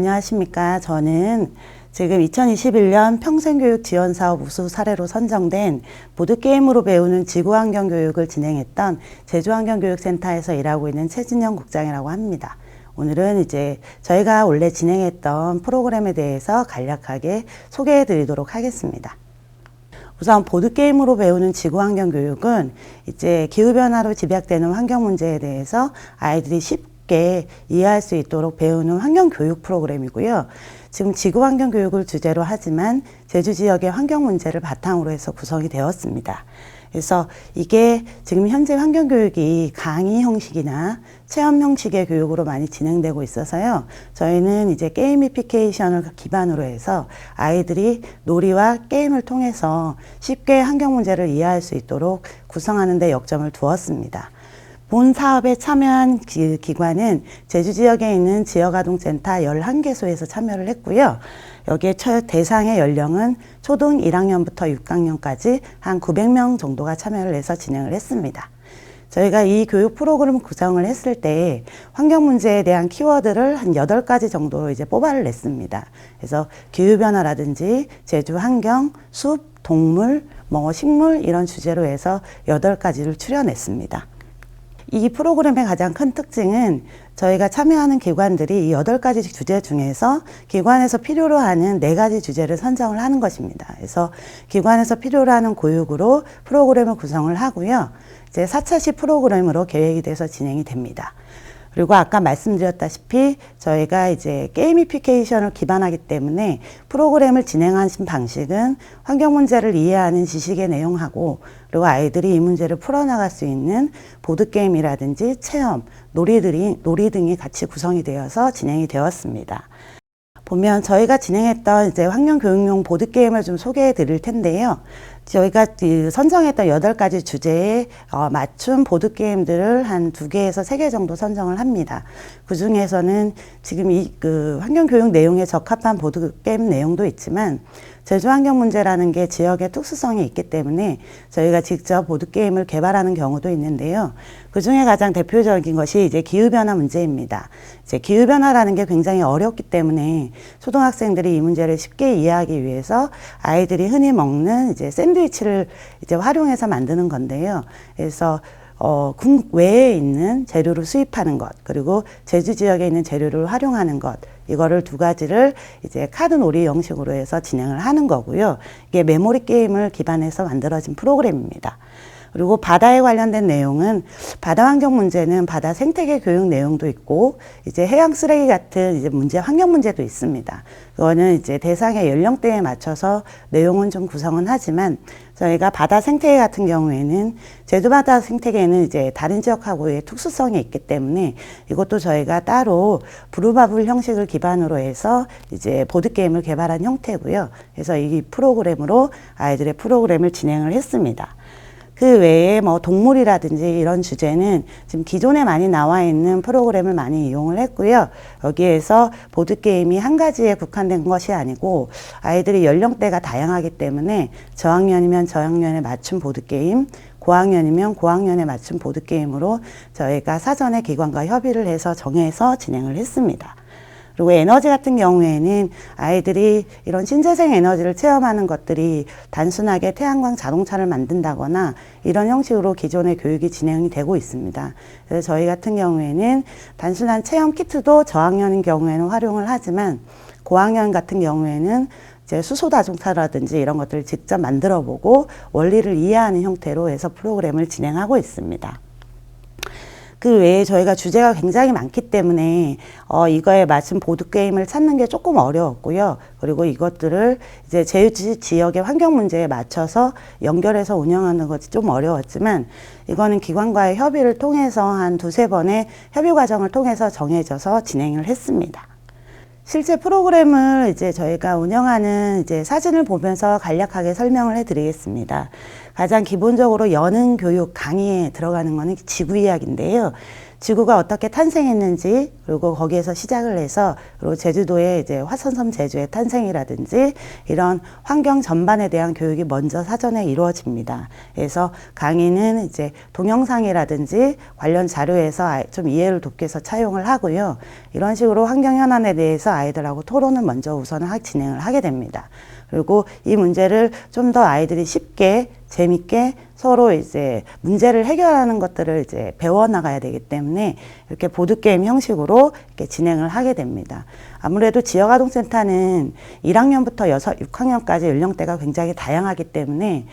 안녕하십니까. 저는 지금 2021년 평생교육지원사업 우수 사례로 선정된 보드게임으로 배우는 지구환경교육을 진행했던 제주환경교육센터에서 일하고 있는 최진영 국장이라고 합니다. 오늘은 이제 저희가 원래 진행했던 프로그램에 대해서 간략하게 소개해 드리도록 하겠습니다. 우선 보드게임으로 배우는 지구환경교육은 이제 기후변화로 집약되는 환경 문제에 대해서 아이들이 쉽게 이해할 수 있도록 배우는 환경교육 프로그램이고요. 지금 지구환경교육을 주제로 하지만 제주 지역의 환경 문제를 바탕으로 해서 구성이 되었습니다. 그래서 이게 지금 현재 환경교육이 강의 형식이나 체험 형식의 교육으로 많이 진행되고 있어서요. 저희는 이제 게이미피케이션을 기반으로 해서 아이들이 놀이와 게임을 통해서 쉽게 환경 문제를 이해할 수 있도록 구성하는 데 역점을 두었습니다. 본 사업에 참여한 기관은 제주 지역에 있는 지역아동센터 11개소에서 참여를 했고요. 여기에 대상의 연령은 초등 1학년부터 6학년까지 한 900명 정도가 참여를 해서 진행을 했습니다. 저희가 이 교육 프로그램 구성을 했을 때 환경 문제에 대한 키워드를 한 8가지 정도로 이제 뽑아를 냈습니다. 그래서 기후변화라든지 제주 환경, 숲, 동물, 식물 이런 주제로 해서 8가지를 추려냈습니다. 이 프로그램의 가장 큰 특징은 저희가 참여하는 기관들이 이 8가지 주제 중에서 기관에서 필요로 하는 4가지 주제를 선정을 하는 것입니다. 그래서 기관에서 필요로 하는 교육으로 프로그램을 구성을 하고요. 이제 4차시 프로그램으로 계획이 돼서 진행이 됩니다. 그리고 아까 말씀드렸다시피 저희가 이제 게이미피케이션을 기반하기 때문에 프로그램을 진행하신 방식은 환경 문제를 이해하는 지식의 내용하고 그리고 아이들이 이 문제를 풀어나갈 수 있는 보드게임이라든지 체험, 놀이 등이 같이 구성이 되어서 진행이 되었습니다. 보면 저희가 진행했던 이제 환경교육용 보드게임을 좀 소개해 드릴 텐데요. 저희가 선정했던 8가지 주제에 맞춤 보드게임들을 한 2개에서 3개 정도 선정을 합니다. 그 중에서는 지금 환경교육 내용에 적합한 보드게임 내용도 있지만 제주 환경 문제라는 게 지역의 특수성이 있기 때문에 저희가 직접 보드게임을 개발하는 경우도 있는데요. 그 중에 가장 대표적인 것이 이제 기후변화 문제입니다. 이제 기후변화라는 게 굉장히 어렵기 때문에 초등학생들이 이 문제를 쉽게 이해하기 위해서 아이들이 흔히 먹는 이제 샌드위치를 이제 활용해서 만드는 건데요. 그래서 국외에 있는 재료를 수입하는 것, 그리고 제주 지역에 있는 재료를 활용하는 것, 이거를 2가지를 이제 카드 놀이 형식으로 해서 진행을 하는 거고요. 이게 메모리 게임을 기반해서 만들어진 프로그램입니다. 그리고 바다에 관련된 내용은 바다 환경 문제는 바다 생태계 교육 내용도 있고 이제 해양 쓰레기 같은 이제 환경 문제도 있습니다. 그거는 이제 대상의 연령대에 맞춰서 내용은 좀 구성은 하지만 저희가 바다 생태계 같은 경우에는 제주 바다 생태계는 이제 다른 지역하고의 특수성이 있기 때문에 이것도 저희가 따로 브루바블 형식을 기반으로 해서 이제 보드게임을 개발한 형태고요. 그래서 이 프로그램으로 아이들의 프로그램을 진행을 했습니다. 그 외에 동물이라든지 이런 주제는 지금 기존에 많이 나와 있는 프로그램을 많이 이용을 했고요. 여기에서 보드게임이 한 가지에 국한된 것이 아니고 아이들이 연령대가 다양하기 때문에 저학년이면 저학년에 맞춘 보드게임, 고학년이면 고학년에 맞춘 보드게임으로 저희가 사전에 기관과 협의를 해서 정해서 진행을 했습니다. 그리고 에너지 같은 경우에는 아이들이 이런 신재생 에너지를 체험하는 것들이 단순하게 태양광 자동차를 만든다거나 이런 형식으로 기존의 교육이 진행이 되고 있습니다. 그래서 저희 같은 경우에는 단순한 체험 키트도 저학년인 경우에는 활용을 하지만 고학년 같은 경우에는 이제 수소 자동차라든지 이런 것들을 직접 만들어 보고 원리를 이해하는 형태로 해서 프로그램을 진행하고 있습니다. 그 외에 저희가 주제가 굉장히 많기 때문에 이거에 맞춘 보드게임을 찾는 게 조금 어려웠고요. 그리고 이것들을 이제 제주 지역의 환경 문제에 맞춰서 연결해서 운영하는 것이 좀 어려웠지만 이거는 기관과의 협의를 통해서 한 2-3번의 협의 과정을 통해서 정해져서 진행을 했습니다. 실제 프로그램을 이제 저희가 운영하는 이제 사진을 보면서 간략하게 설명을 해드리겠습니다. 가장 기본적으로 여능 교육 강의에 들어가는 거는 지구 이야기인데요. 지구가 어떻게 탄생했는지, 그리고 거기에서 시작을 해서, 그리고 제주도의 이제 화천섬 제주의 탄생이라든지 이런 환경 전반에 대한 교육이 먼저 사전에 이루어집니다. 그래서 강의는 이제 동영상이라든지 관련 자료에서 좀 이해를 돕기 위해서 차용을 하고요. 이런 식으로 환경 현안에 대해서 아이들하고 토론을 먼저 우선 진행을 하게 됩니다. 그리고 이 문제를 좀 더 아이들이 쉽게 재밌게 서로 이제 문제를 해결하는 것들을 이제 배워나가야 되기 때문에 이렇게 보드게임 형식으로 이렇게 진행을 하게 됩니다. 아무래도 지역아동센터는 1학년부터 6학년까지 연령대가 굉장히 다양하기 때문에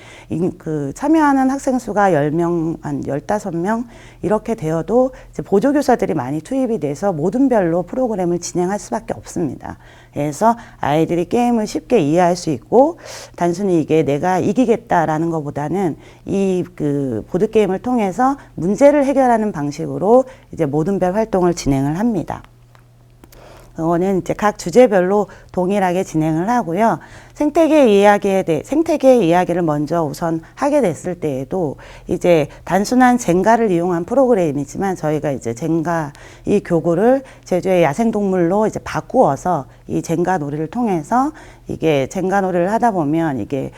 참여하는 학생 수가 10명, 한 15명 이렇게 되어도 이제 보조교사들이 많이 투입이 돼서 모든 별로 프로그램을 진행할 수밖에 없습니다. 그래서 아이들이 게임을 쉽게 이해할 수 있고 단순히 이게 내가 이기겠다라는 것보다는 이 보드게임을 통해서 문제를 해결하는 방식으로 이제 모든 별 활동을 진행을 합니다. 그거는 이제 각 주제별로 동일하게 진행을 하고요. 생태계 이야기를 먼저 우선 하게 됐을 때에도 이제 단순한 젠가를 이용한 프로그램이지만 저희가 이제 젠가 이 교구를 제주의 야생동물로 이제 바꾸어서 이 젠가 놀이를 통해서 이게 젠가 놀이를 하다 보면 이게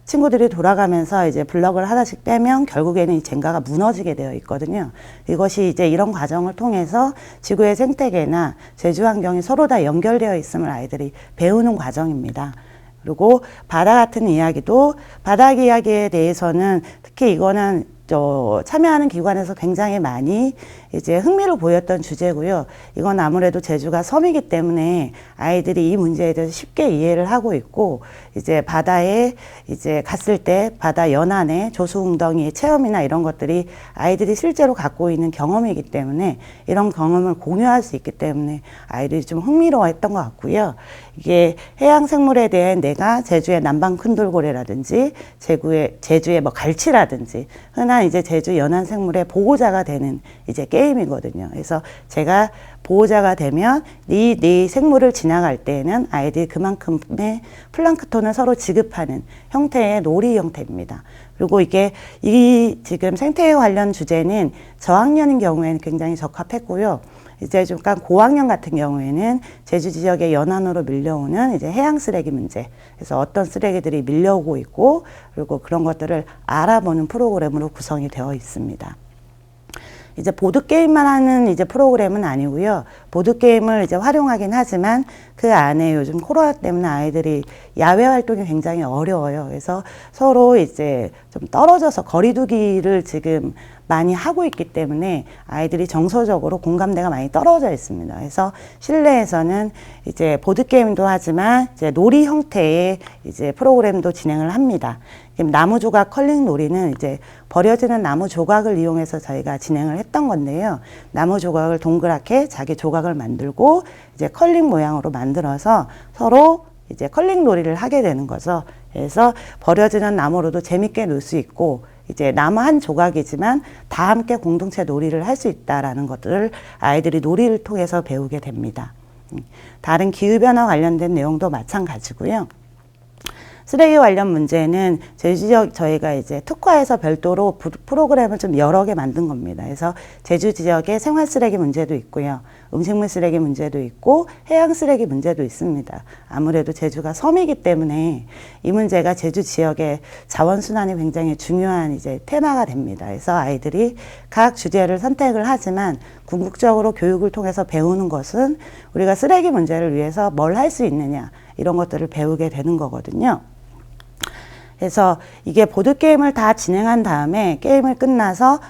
친구들이 돌아가면서 이제 블럭을 하나씩 빼면 결국에는 이 젠가가 무너지게 되어 있거든요. 이것이 이제 이런 과정을 통해서 지구의 생태계나 제주 환경이 서로 다 연결되어 있음을 아이들이 배우는 과정입니다. 그리고 바다 같은 이야기도 바다 이야기에 대해서는 특히 이거는 참여하는 기관에서 굉장히 많이 이제 흥미를 보였던 주제고요. 이건 아무래도 제주가 섬이기 때문에 아이들이 이 문제에 대해서 쉽게 이해를 하고 있고, 이제 바다에 이제 갔을 때 바다 연안에 조수웅덩이의 체험이나 이런 것들이 아이들이 실제로 갖고 있는 경험이기 때문에 이런 경험을 공유할 수 있기 때문에 아이들이 좀 흥미로워했던 것 같고요. 이게 해양 생물에 대한 내가 제주의 남방 큰돌고래라든지 제주의 뭐 갈치라든지 흔한 이제 제주 연안 생물의 보호자가 되는 이제 게임이거든요. 그래서 제가 보호자가 되면 이 생물을 지나갈 때에는 아이들이 그만큼의 플랑크톤을 서로 지급하는 형태의 놀이 형태입니다. 그리고 이게 지금 생태계 관련 주제는 저학년인 경우에는 굉장히 적합했고요. 이제 좀 약간 고학년 같은 경우에는 제주 지역의 연안으로 밀려오는 이제 해양 쓰레기 문제. 그래서 어떤 쓰레기들이 밀려오고 있고, 그리고 그런 것들을 알아보는 프로그램으로 구성이 되어 있습니다. 이제 보드게임만 하는 이제 프로그램은 아니고요. 보드게임을 이제 활용하긴 하지만 그 안에 요즘 코로나 때문에 아이들이 야외 활동이 굉장히 어려워요. 그래서 서로 이제 좀 떨어져서 거리두기를 지금 많이 하고 있기 때문에 아이들이 정서적으로 공감대가 많이 떨어져 있습니다. 그래서 실내에서는 이제 보드게임도 하지만 이제 놀이 형태의 이제 프로그램도 진행을 합니다. 나무 조각 컬링 놀이는 이제 버려지는 나무 조각을 이용해서 저희가 진행을 했던 건데요. 나무 조각을 동그랗게 자기 조각을 만들고 이제 컬링 모양으로 만들어서 서로 이제 컬링 놀이를 하게 되는 거죠. 그래서 버려지는 나무로도 재밌게 놀 수 있고, 이제 나무 한 조각이지만 다 함께 공동체 놀이를 할 수 있다라는 것들을 아이들이 놀이를 통해서 배우게 됩니다. 다른 기후변화 관련된 내용도 마찬가지고요. 쓰레기 관련 문제는 제주 지역 저희가 이제 특화해서 별도로 프로그램을 좀 여러 개 만든 겁니다. 그래서 제주 지역의 생활 쓰레기 문제도 있고요. 음식물 쓰레기 문제도 있고 해양 쓰레기 문제도 있습니다. 아무래도 제주가 섬이기 때문에 이 문제가 제주 지역의 자원 순환이 굉장히 중요한 이제 테마가 됩니다. 그래서 아이들이 각 주제를 선택을 하지만 궁극적으로 교육을 통해서 배우는 것은 우리가 쓰레기 문제를 위해서 뭘 할 수 있느냐, 이런 것들을 배우게 되는 거거든요. 그래서 이게 보드게임을 다 진행한 다음에 게임을 끝나서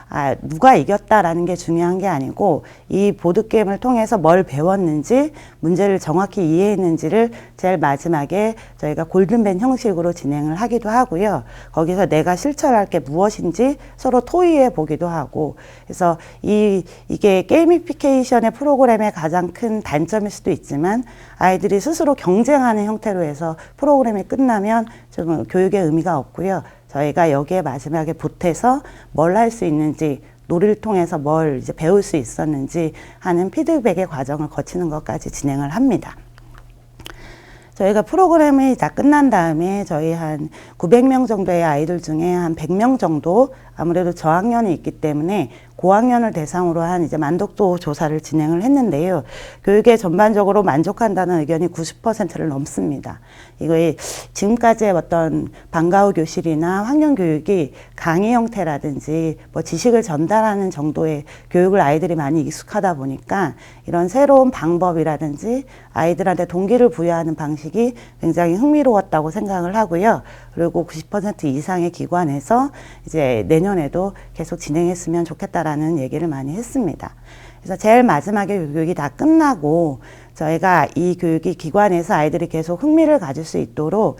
누가 이겼다라는 게 중요한 게 아니고, 이 보드게임을 통해서 뭘 배웠는지, 문제를 정확히 이해했는지를 제일 마지막에 저희가 골든벤 형식으로 진행을 하기도 하고요. 거기서 내가 실천할 게 무엇인지 서로 토의해 보기도 하고, 그래서 이게 게이미피케이션의 프로그램의 가장 큰 단점일 수도 있지만 아이들이 스스로 경쟁하는 형태로 해서 프로그램이 끝나면 좀 교육의 의미가 없고요. 저희가 여기에 마지막에 보태서 뭘 할 수 있는지, 놀이를 통해서 뭘 이제 배울 수 있었는지 하는 피드백의 과정을 거치는 것까지 진행을 합니다. 저희가 프로그램이 다 끝난 다음에 저희 한 900명 정도의 아이들 중에 한 100명 정도 아무래도 저학년이 있기 때문에 고학년을 대상으로 한 이제 만족도 조사를 진행을 했는데요. 교육에 전반적으로 만족한다는 의견이 90%를 넘습니다. 이거의 지금까지의 어떤 방과 후 교실이나 환경 교육이 강의 형태라든지 뭐 지식을 전달하는 정도의 교육을 아이들이 많이 익숙하다 보니까 이런 새로운 방법이라든지 아이들한테 동기를 부여하는 방식이 굉장히 흥미로웠다고 생각을 하고요. 그리고 90% 이상의 기관에서 이제 내년에도 계속 진행했으면 좋겠다라는 얘기를 많이 했습니다. 그래서 제일 마지막에 교육이 다 끝나고 저희가 이 교육이 기관에서 아이들이 계속 흥미를 가질 수 있도록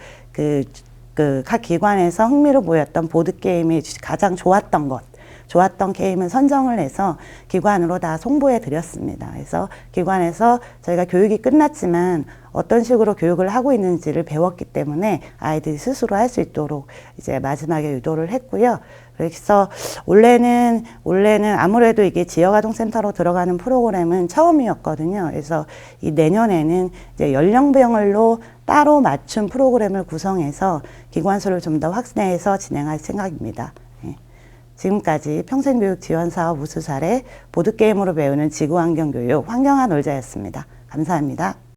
각 기관에서 흥미를 보였던 보드게임이 가장 좋았던 게임을 선정을 해서 기관으로 다 송부해 드렸습니다. 그래서 기관에서 저희가 교육이 끝났지만 어떤 식으로 교육을 하고 있는지를 배웠기 때문에 아이들이 스스로 할 수 있도록 이제 마지막에 유도를 했고요. 그래서 원래는 아무래도 이게 지역아동센터로 들어가는 프로그램은 처음이었거든요. 그래서 이 내년에는 이제 연령별로 따로 맞춤 프로그램을 구성해서 기관 수를 좀 더 확대해서 진행할 생각입니다. 지금까지 평생교육 지원사업 우수 사례 보드게임으로 배우는 지구환경교육 환경한 놀자였습니다. 감사합니다.